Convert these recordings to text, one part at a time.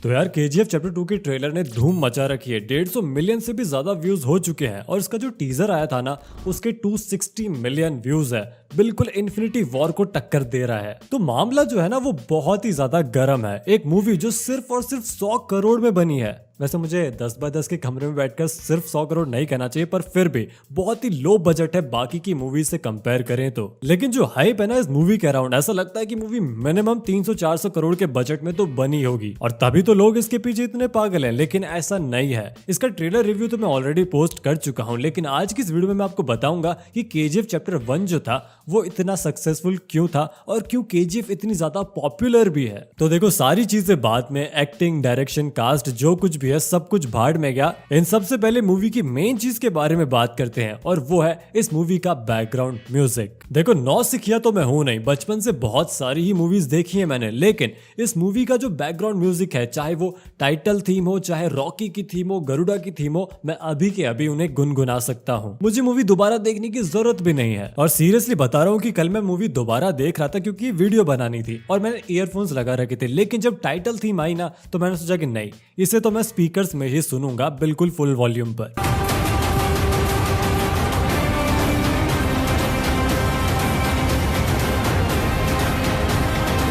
तो यार KGF chapter 2 के ट्रेलर ने धूम मचा रखी है। 150 मिलियन से भी ज्यादा व्यूज हो चुके हैं और इसका जो टीजर आया था ना उसके 260 मिलियन व्यूज है। बिल्कुल इन्फिनिटी वॉर को टक्कर दे रहा है। तो मामला जो है ना वो बहुत ही ज्यादा गर्म है। एक मूवी जो सिर्फ और सिर्फ 100 करोड़ में बनी है। वैसे मुझे 10x10 के कमरे में बैठकर सिर्फ 100 करोड़ नहीं कहना चाहिए, पर फिर भी बहुत ही लो बजट है बाकी की मूवी से कंपेयर करें तो। लेकिन जो हाइप है ना इस मूवी के अराउंड, ऐसा लगता है कि मूवी मिनिमम 300-400 करोड़ के बजट में तो बनी होगी और तभी तो लोग इसके पीछे इतने पागल हैं। लेकिन ऐसा नहीं है। इसका ट्रेलर रिव्यू तो मैं ऑलरेडी पोस्ट कर चुका हूँ, लेकिन आज की इस वीडियो में मैं आपको बताऊंगा कि केजीएफ चैप्टर 1 जो था वो इतना सक्सेसफुल क्यों था और क्यों केजीएफ इतनी ज्यादा पॉपुलर भी है। तो देखो सारी चीजें बाद में, एक्टिंग, डायरेक्शन, कास्ट, जो कुछ भी है सब कुछ भाड़ में गया। इन सबसे पहले मूवी की मेन चीज के बारे में बात करते हैं और वो है इस मूवी का बैकग्राउंड म्यूजिक। देखो नौसिखिया तो मैं हूं नहीं, बचपन से बहुत सारी ही मूवीज देखी है मैंने, लेकिन इस मूवी का जो बैकग्राउंड म्यूजिक है, चाहे वो टाइटल थीम हो, चाहे रॉकी की थीम हो, गरुड़ा की थीम हो, मैं अभी के अभी उन्हें गुनगुना सकता हूँ। मुझे मूवी दोबारा देखने की जरूरत भी नहीं है। और सीरियसली बता रहा हूँ कि कल मैं मूवी दोबारा देख रहा था क्योंकि वीडियो बनानी थी और मैंने ईयरफोन्स लगा रखे थे, लेकिन जब टाइटल थीम आई ना तो मैंने सोचा कि नहीं, इसे तो मैं स्पीकर्स में ही सुनूंगा बिल्कुल फुल वॉल्यूम पर।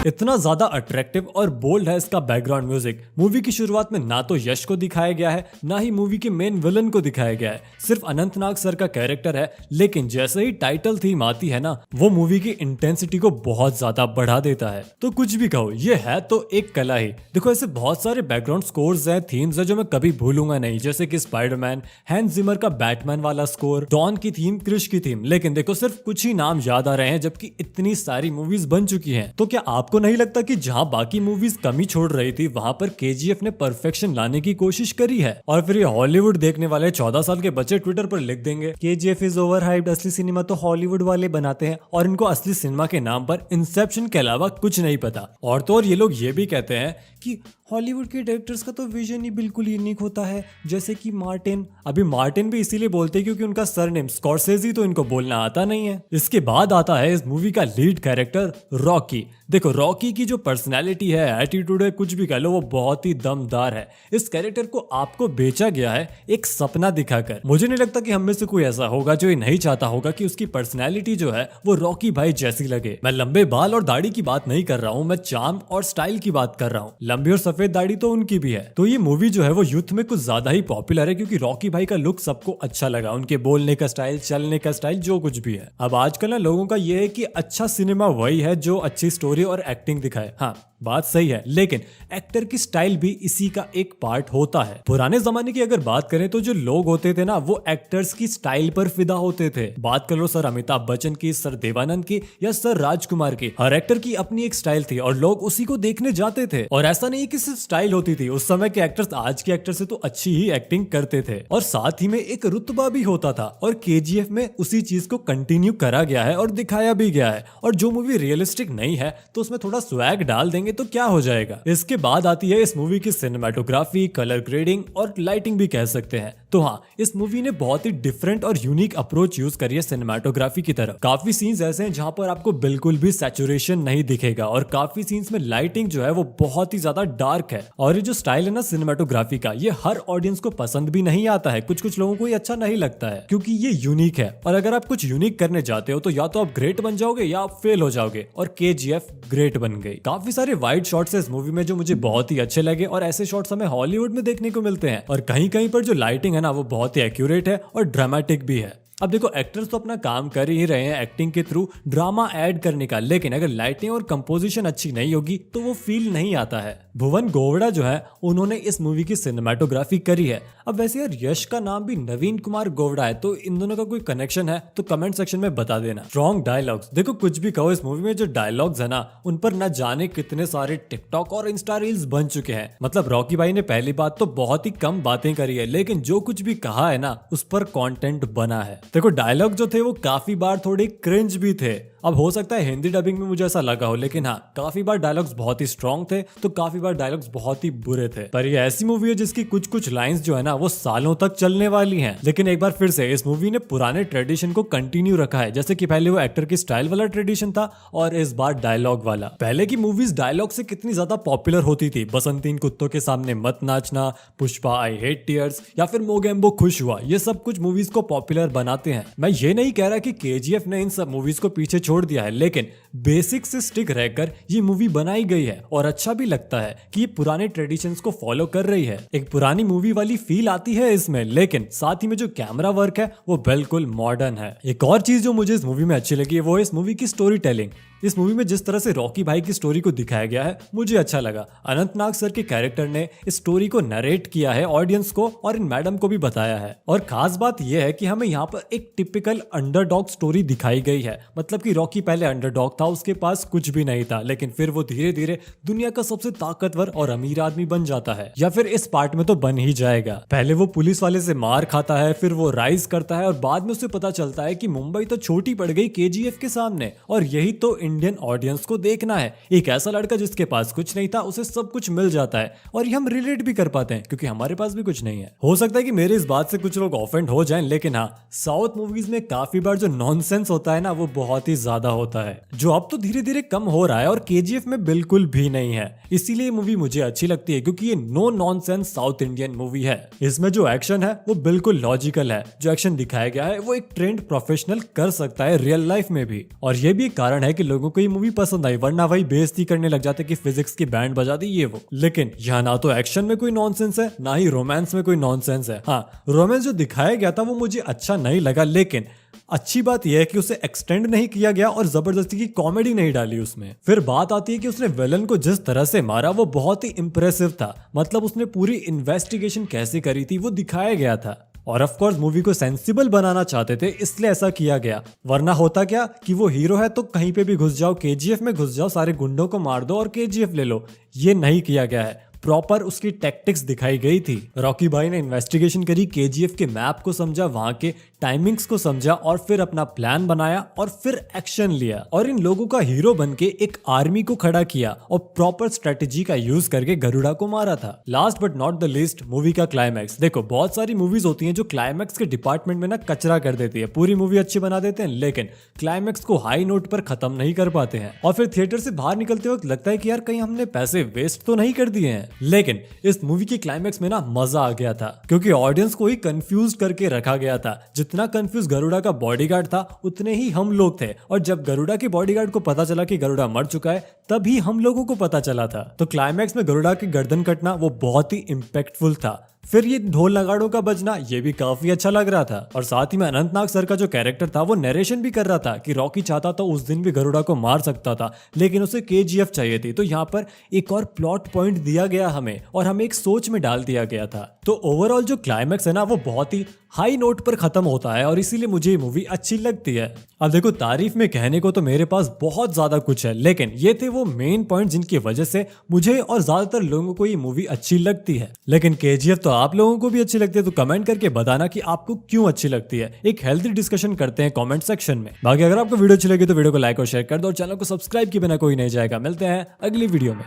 इतना ज्यादा अट्रैक्टिव और बोल्ड है इसका बैकग्राउंड म्यूजिक। मूवी की शुरुआत में ना तो यश को दिखाया गया है, ना ही मूवी के मेन विलन को दिखाया गया है। सिर्फ अनंतनाग सर का कैरेक्टर है, लेकिन जैसे ही टाइटल थीम आती है ना वो मूवी की इंटेंसिटी को बहुत ज्यादा बढ़ा देता है। तो कुछ भी कहो, ये है तो एक कला ही। देखो ऐसे बहुत सारे बैकग्राउंड स्कोर्स हैं, थीम्स है जो मैं कभी भूलूंगा नहीं, जैसे कि स्पाइडरमैन, हैंस जिमर का बैटमैन वाला स्कोर, डॉन की थीम, क्रिश की थीम। लेकिन देखो सिर्फ कुछ ही नाम याद आ रहे हैं जबकि इतनी सारी मूवीज बन चुकी हैं। तो क्या आपको नहीं लगता कि जहां बाकी मूवीज कमी छोड़ रही थी वहां पर केजीएफ ने परफेक्शन लाने की कोशिश करी है? और फिर ये हॉलीवुड देखने वाले 14 साल के बच्चे ट्विटर पर लिख देंगे केजीएफ इज ओवर हाइप्ड, असली सिनेमा तो हॉलीवुड वाले बनाते हैं और इनको असली सिनेमा के नाम पर इंसेप्शन के अलावा कुछ नहीं पता। और तो और ये लोग ये भी कहते हैं कि हॉलीवुड के डायरेक्टर्स का तो विजन ही बिल्कुल यूनिक होता है, जैसे कि मार्टिन। अभी मार्टिन भी इसीलिए बोलते हैं क्योंकि उनका सरनेम स्कॉर्सेज़ी तो इनको बोलना आता नहीं है। इसके बाद आता है इस मूवी का लीड कैरेक्टर रॉकी। देखो रॉकी की जो पर्सनैलिटी है, एटीट्यूड है, कुछ भी कह लो, वो बहुत ही दमदार है। इस कैरेक्टर को आपको बेचा गया है एक सपना दिखाकर। मुझे नहीं लगता कि हम में से कोई ऐसा होगा जो ये नहीं चाहता होगा कि उसकी पर्सनैलिटी जो है वो रॉकी भाई जैसी लगे। मैं लंबे बाल और दाढ़ी की बात नहीं कर रहा हूँ, मैं चार्म और स्टाइल की बात कर रहा हूँ। लंबी और सफेद दाढ़ी तो उनकी भी है। तो ये मूवी जो है वो यूथ में कुछ ज्यादा ही पॉपुलर है क्योंकि रॉकी भाई का लुक सबको अच्छा लगा, उनके बोलने का स्टाइल, चलने का स्टाइल, जो कुछ भी है। अब आजकल ना लोगों का ये है कि अच्छा सिनेमा वही है जो अच्छी स्टोरी और एक्टिंग दिखाए। हाँ बात सही है, लेकिन एक्टर की स्टाइल भी इसी का एक पार्ट होता है। पुराने जमाने की अगर बात करें तो जो लोग होते थे ना वो एक्टर्स की स्टाइल पर फिदा होते थे। बात कर लो सर अमिताभ बच्चन की, सर देवानंद की या सर राजकुमार की। हर एक्टर की अपनी एक स्टाइल थी और लोग उसी को देखने जाते थे। और ऐसा नहीं कि सिर्फ स्टाइल होती थी, उस समय के एक्टर्स आज के एक्टर से तो अच्छी ही एक्टिंग करते थे और साथ ही में एक रुतबा भी होता था। और केजीएफ में उसी चीज को कंटिन्यू करा गया है और दिखाया भी गया है। और जो मूवी रियलिस्टिक नहीं है तो उसमें थोड़ा स्वैग डाल देंगे तो क्या हो जाएगा। इसके बाद आती है इस मूवी की सिनेमेटोग्राफी, कलर ग्रेडिंग और लाइटिंग भी कह सकते हैं। तो हाँ, इस मूवी ने बहुत ही डिफरेंट और यूनिक अप्रोच यूज करी है सिनेमेटोग्राफी की तरफ। काफी सीन्स ऐसे हैं जहां पर आपको बिल्कुल भी सैचुरेशन नहीं दिखेगा और काफी सीन्स में लाइटिंग जो है वो बहुत ही ज्यादा डार्क है। और ये जो स्टाइल है ना सिनेमेटोग्राफी का, ये हर ऑडियंस को पसंद भी नहीं आता है। कुछ कुछ लोगों को ये अच्छा नहीं लगता है क्योंकि ये यूनिक है। और अगर आप कुछ यूनिक करने जाते हो तो या तो आप ग्रेट बन जाओगे या आप फेल हो जाओगे, और केजीएफ ग्रेट बन गई। काफी सारे वाइड शॉट्स है इस मूवी में जो मुझे बहुत ही अच्छे लगे और ऐसे शॉट्स हमें हॉलीवुड में देखने को मिलते हैं। और कहीं कहीं पर जो लाइटिंग है ना वो बहुत ही एक्यूरेट है और ड्रामेटिक भी है। अब देखो एक्टर्स तो अपना काम कर ही रहे हैं एक्टिंग के थ्रू ड्रामा ऐड करने का, लेकिन अगर लाइटिंग और कंपोजिशन अच्छी नहीं होगी तो वो फील नहीं आता है। भुवन गोवड़ा जो है उन्होंने इस मूवी की सिनेमेटोग्राफी करी है। अब वैसे यार यश का नाम भी नवीन कुमार गोवड़ा है, तो इन दोनों का कोई कनेक्शन है तो कमेंट सेक्शन में बता देना। स्ट्रॉन्ग डायलॉग्स, देखो कुछ भी कहो, इस मूवी में जो डायलॉग्स है ना उन पर न जाने कितने सारे टिकटॉक और इंस्टा रील्स बन चुके हैं। मतलब रॉकी भाई ने पहली बात तो बहुत ही कम बातें करी है, लेकिन जो कुछ भी कहा है ना उस पर कंटेंट बना है। देखो डायलॉग जो थे वो काफी बार थोड़े क्रिंज भी थे। अब हो सकता है हिंदी डबिंग में मुझे ऐसा लगा हो, लेकिन हाँ काफी बार डायलॉग्स बहुत ही स्ट्रॉन्ग थे तो काफी बार डायलॉग्स बहुत ही बुरे थे। पर ये ऐसी मूवी है जिसकी कुछ कुछ लाइंस जो है ना वो सालों तक चलने वाली हैं। लेकिन एक बार फिर से इस मूवी ने पुराने ट्रेडिशन को कंटिन्यू रखा है, जैसे कि पहले वो एक्टर की स्टाइल वाला ट्रेडिशन था और इस बार डायलॉग वाला। पहले की मूवीज डायलॉग से कितनी ज्यादा पॉपुलर होती थी, बसंतीन कुत्तों के सामने मत नाचना, पुष्पा आई हेट टीयर्स या फिर मोगेम्बो खुश हुआ, ये सब कुछ मूवीज को पॉपुलर बनाते हैं। मैं ये नहीं कह रहा कि केजीएफ ने इन सब मूवीज को पीछे छोड़ दिया है, लेकिन बेसिक से स्टिक रहकर ये मूवी बनाई गई है और अच्छा भी लगता है कि ये पुराने ट्रेडिशंस को फॉलो कर रही है। एक पुरानी मूवी वाली फील आती है इसमें, लेकिन साथ ही में जो कैमरा वर्क है वो बिल्कुल मॉडर्न है। एक और चीज जो मुझे इस मूवी में अच्छी लगी है वो है इस मूवी की स्टोरी टेलिंग। इस मूवी में जिस तरह से रॉकी भाई की स्टोरी को दिखाया गया है मुझे अच्छा लगा। अनंतनाग सर के कैरेक्टर ने इस स्टोरी को नरेट किया है ऑडियंस को और इन मैडम को भी बताया है। और खास बात यह है कि हमें यहाँ पर एक टिपिकल अंडरडॉग स्टोरी दिखाई गई है। मतलब कि रॉकी पहले अंडरडॉग था, उसके पास कुछ भी नहीं था, लेकिन फिर वो धीरे धीरे दुनिया का सबसे ताकतवर और अमीर आदमी बन जाता है, या फिर इस पार्ट में तो बन ही जाएगा। पहले वो पुलिस वाले से मार खाता है, फिर वो राइज करता है और बाद में उसे पता चलता है कि मुंबई तो छोटी पड़ गई केजीएफ के सामने और यही तो इंडियन ऑडियंस को देखना है। एक ऐसा लड़का जिसके पास कुछ नहीं था उसे सब कुछ मिल जाता है और ये हम रिलेट भी कर पाते हैं क्योंकि हमारे पास भी कुछ नहीं है। हो सकता है कि मेरे इस बात से कुछ लोग ऑफेंड हो जाएं, लेकिन हाँ साउथ मूवीज में काफी बार जो नॉनसेंस होता है ना वो बहुत ही ज्यादा होता है, जो अब तो धीरे धीरे कम हो रहा है और केजीएफ में बिल्कुल भी नहीं है। इसीलिए मूवी मुझे अच्छी लगती है क्योंकि ये no nonsense south Indian movie है। इसमें जो एक्शन है वो बिल्कुल लॉजिकल है, जो एक्शन दिखाया गया है वो एक ट्रेंड प्रोफेशनल कर सकता है रियल लाइफ में भी, और ये भी एक कारण है कि लोगों को ये मूवी पसंद आई, वरना वही बेइज्जती करने लग जाते कि फिजिक्स की बैंड बजा दी ये वो। लेकिन यहाँ ना तो एक्शन में कोई नॉनसेंस है ना ही रोमांस में कोई नॉनसेंस है। हाँ रोमांस जो दिखाया गया था वो मुझे अच्छा नहीं लगा, लेकिन अच्छी बात यह है कि उसे एक्सटेंड नहीं किया गया और जबरदस्ती की कॉमेडी नहीं डाली उसमें। फिर बात आती है कि उसने विलन को जिस तरह से मारा वो बहुत ही इंप्रेसिव था। मतलब उसने पूरी इन्वेस्टिगेशन कैसे करी थी वो दिखाया गया था और ऑफ कोर्स मूवी को सेंसिबल बनाना चाहते थे इसलिए ऐसा किया गया, वरना होता क्या कि वो हीरो है तो कहीं पे भी घुस जाओ, केजीएफ में घुस जाओ, सारे गुंडों को मार दो और केजीएफ ले लो। ये नहीं किया गया है, प्रॉपर उसकी टैक्टिक्स दिखाई गई थी। रॉकी भाई ने इन्वेस्टिगेशन करी, केजीएफ के मैप को समझा, वहां के टाइमिंग्स को समझा और फिर अपना प्लान बनाया और फिर एक्शन लिया और इन लोगों का हीरो बनके एक आर्मी को खड़ा किया और प्रॉपर स्ट्रेटेजी का यूज करके गरुड़ा को मारा था। Last but not the least movie का क्लाइमैक्स। देखो बहुत सारी मूवीज होती हैं जो क्लाइमैक्स के डिपार्टमेंट में ना कचरा कर देती है, पूरी मूवी अच्छी बना देते हैं लेकिन क्लाइमैक्स को हाई नोट पर खत्म नहीं कर पाते हैं और फिर थिएटर से बाहर निकलते वक्त लगता है कि यार कहीं हमने पैसे वेस्ट तो नहीं कर दिए हैं। लेकिन इस मूवी के क्लाइमैक्स में ना मजा आ गया था क्योंकि ऑडियंस को ही कंफ्यूज करके रखा गया था। जितना कंफ्यूज गरुड़ा का बॉडीगार्ड था उतने ही हम लोग थे, और जब गरुड़ा के बॉडीगार्ड को पता चला कि गरुड़ा मर चुका है तभी हम लोगों को पता चला था। तो क्लाइमैक्स में गरुड़ा की गर्दन कटना वो बहुत ही इम्पैक्टफुल था। फिर ये ढोल नगाड़ों का बजना ये भी काफी अच्छा लग रहा था और साथ ही में अनंतनाग सर का जो कैरेक्टर था वो नरेशन भी कर रहा था कि रॉकी चाहता तो उस दिन भी गरुड़ा को मार सकता था लेकिन उसे केजीएफ चाहिए थी। तो यहाँ पर एक और प्लॉट पॉइंट दिया गया हमें और हमें एक सोच में डाल दिया गया था। तो ओवरऑल जो क्लाइमैक्स है ना वो बहुत ही हाई नोट पर खत्म होता है और इसीलिए मुझे ये मूवी अच्छी लगती है। अब देखो तारीफ में कहने को तो मेरे पास बहुत ज्यादा कुछ है, लेकिन ये थे वो मेन पॉइंट जिनकी वजह से मुझे और ज्यादातर लोगों को ये मूवी अच्छी लगती है। लेकिन केजीएफ तो आप लोगों को भी अच्छी लगती है, तो कमेंट करके बताना कि आपको क्यों अच्छी लगती है। एक हेल्थी डिस्कशन करते हैं कमेंट सेक्शन में। बाकी अगर आपको वीडियो अच्छी लगी तो वीडियो को लाइक और शेयर कर दो और चैनल को सब्सक्राइब किए बिना कोई नहीं जाएगा। मिलते हैं अगली वीडियो में।